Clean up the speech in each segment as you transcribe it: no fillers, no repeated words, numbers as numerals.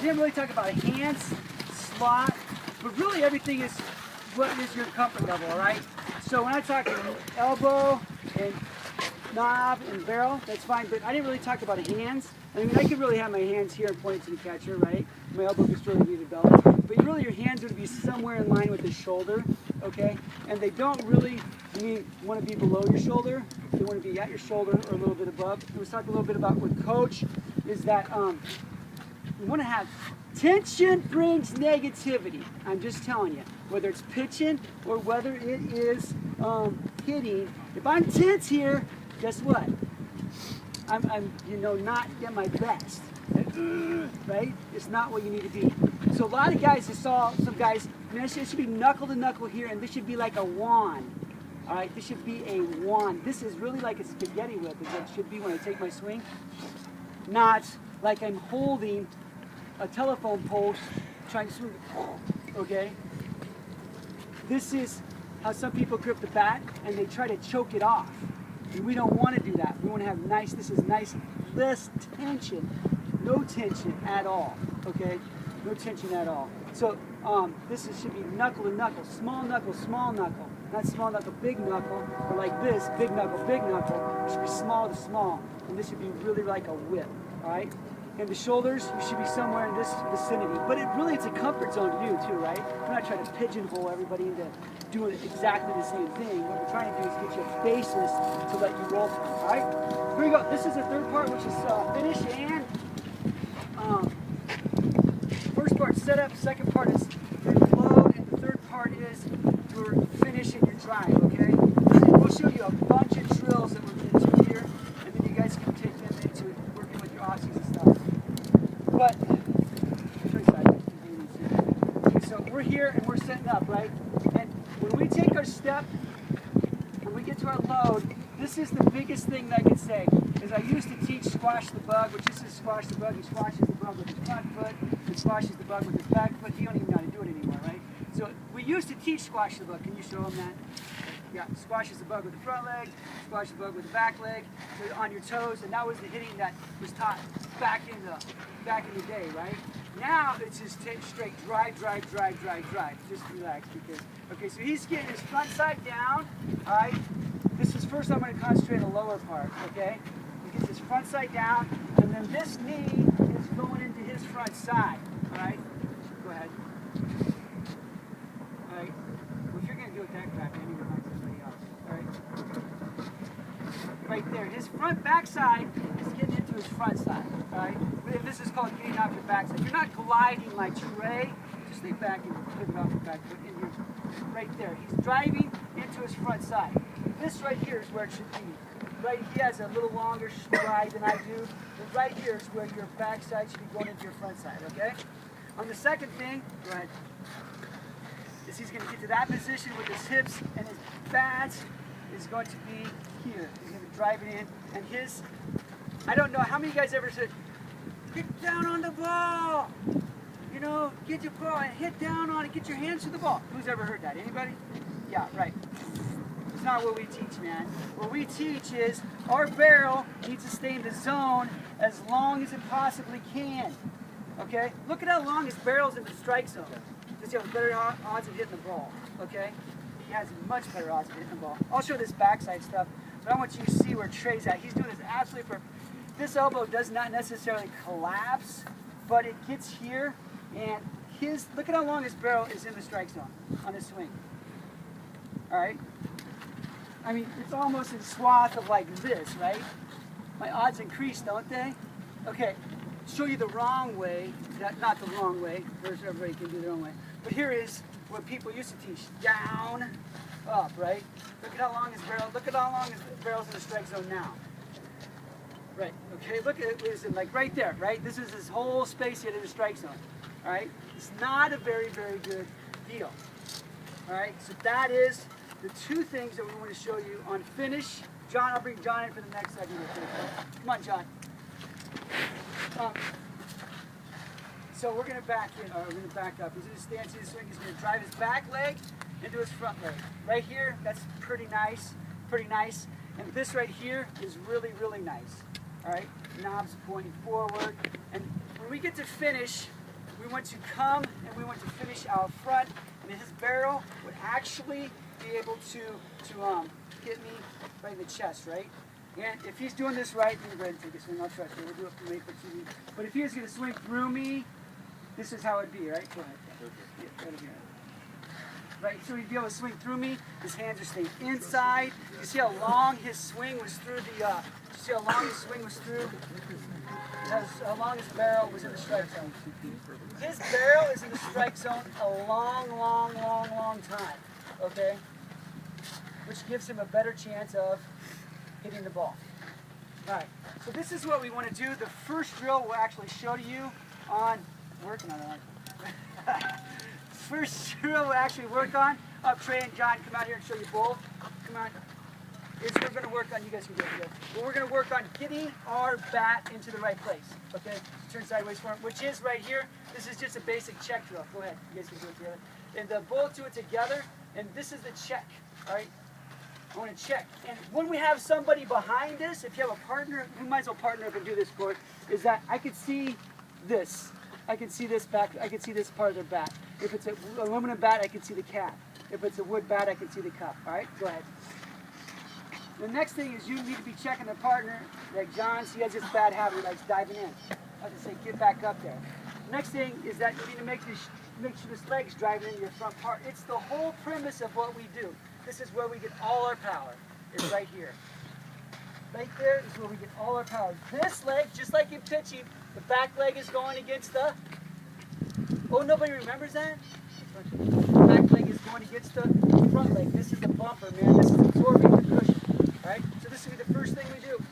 didn't really talk about hands, slot, but really everything is what is your comfort level, all right? So when I talk elbow and knob and barrel, that's fine, but I didn't really talk about hands. I mean, I could really have my hands here and point to the catcher, right? My elbow could really be the belt. But really your hands would be somewhere in line with the shoulder, okay? And they don't really want to be below your shoulder. They want to be at your shoulder or a little bit above. And let's talk a little bit about with coach is that you want to have tension brings negativity. I'm just telling you, whether it's pitching or whether it is hitting. If I'm tense here, guess what? I'm not at my best, right? It's not what you need to be. So a lot of guys, I saw some guys, man, it should be knuckle to knuckle here, and this should be like a wand. All right, this should be a wand. This is really like a spaghetti whip, is what it should be when I take my swing. Not like I'm holding a telephone post trying to swing, okay? This is how some people grip the bat, and they try to choke it off. And we don't want to do that. We want to have nice, this is nice, less tension. No tension at all, okay? No tension at all. So should be knuckle to knuckle, small knuckle, not small knuckle, big knuckle, or like this, big knuckle, it should be small to small. And this should be really like a whip, all right? And the shoulders, you should be somewhere in this vicinity. But it's a comfort zone to do too, right? We're not trying to pigeonhole everybody into doing exactly the same thing. What we're trying to do is get you a basis to let you roll from, all right? Here we go. This is the third part, which is finish and first part setup, second part is your load, and the third part is your finish and your drive, okay? And we'll show you a bunch of drills that we're going to do here, and then you guys can take them into working with your offsies and stuff. But, okay, so we're here and we're setting up, right? And when we take our step, when we get to our load, this is the biggest thing that I can say. Is I used to teach squash the bug, which this is squash the bug. He squashes the bug with his front foot, and squashes the bug with his back foot. He don't even know how to do it anymore, right? So we used to teach squash the bug. Can you show him that? Yeah, squashes the bug with the front leg, squashes the bug with the back leg, so on your toes, and that was the hitting that was taught back in the day, right? Now it's just straight drive. Just relax because, okay, so he's getting his front side down, all right? This is first I'm going to concentrate on the lower part, okay? He gets his front side down, and then this knee is going into his front side, all right? Go ahead. All right. Well, if you're going to do it that crap, I need to find somebody else, all right? Right there. His front backside is getting into his front side, all right? This is called getting off your backside. You're not gliding like Trey. Just stay back and put it off your back foot in here. Right there. He's driving into his front side. This right here is where it should be. Right, he has a little longer stride than I do, but right here is where your backside should be going into your front side, okay? On the second thing, go ahead, is he's going to get to that position with his hips, and his bat is going to be here. He's going to be driving in, and his, I don't know, how many of you guys ever said, get down on the ball? You know, get your ball and hit down on it, get your hands to the ball. Who's ever heard that? Anybody? Yeah, right. It's not what we teach, man. What we teach is our barrel needs to stay in the zone as long as it possibly can. Okay? Look at how long his barrel's in the strike zone. Does he have better odds of hitting the ball? Okay? He has much better odds of hitting the ball. I'll show this backside stuff, but I want you to see where Trey's at. He's doing this absolutely perfect. This elbow does not necessarily collapse, but it gets here, and look at how long his barrel is in the strike zone on his swing. All right? I mean, it's almost in swath of like this, right? My odds increase, don't they? Okay, show you the wrong way, not the wrong way, everybody can do their own way. But here is what people used to teach, down, up, right? Look at how long his barrel's in the strike zone now. Right, okay, look at it, is like right there, right? This is his whole space here in the strike zone, all right? It's not a very, very good deal, all right? So that is the two things that we want to show you on finish. John, I'll bring John in for the next segment. Come on, John. So we're going to back in, or we're going to back up. He's going to stand to the swing. He's going to drive his back leg into his front leg. Right here, that's pretty nice, pretty nice. And this right here is really, really nice. All right, knobs pointing forward. And when we get to finish, we want to come and we want to finish out front, and his barrel would actually be able to get me right in the chest, right? And if he's doing this right, then go ahead and take a swing. I'll trust you. We'll do it from late for TV. But if he was going to swing through me, this is how it'd be, right? Go ahead. Yeah, that'll be right. Right, so he'd be able to swing through me. His hands are staying inside. You see how long his swing was through the. You see how long his swing was through. How long his barrel was in the strike zone. His barrel is in the strike zone a long time. Okay, which gives him a better chance of hitting the ball. All right, so this is what we want to do. The first drill we'll actually show to you on working on it. First drill we'll actually work on. Trey and John, come out here and show you both. Come on. Is we're going to work on, you guys can go together. But we're going to work on getting our bat into the right place. Okay? Turn sideways for him, which is right here. This is just a basic check drill. Go ahead. You guys can do it together. And both do it together. And this is the check. All right? I want to check. And when we have somebody behind us, if you have a partner, we might as well partner up and do this for it, is that I could see this. I can see this back. I can see this part of their bat. If it's an aluminum bat, I can see the cap. If it's a wood bat, I can see the cup. All right? Go ahead. The next thing is you need to be checking the partner. Like John, he has this bad habit, he likes diving in. I have to say, get back up there. Next thing is that you need to make sure this leg's driving into your front part. It's the whole premise of what we do. This is where we get all our power. It's right here. Right there is where we get all our power. This leg, just like in pitching, the back leg is going against the... Oh, nobody remembers that? The back leg is going against the front leg. This is the bumper, man. This is absorbing the cushion. Right? So this will be the first thing we do.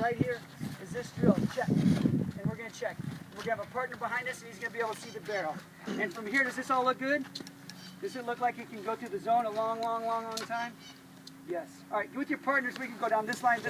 Right here is this drill. Check. And we're going to check. We're going to have a partner behind us, and he's going to be able to see the barrel. And from here, does this all look good? Does it look like it can go through the zone a long time? Yes. All right. With your partners, we can go down this line,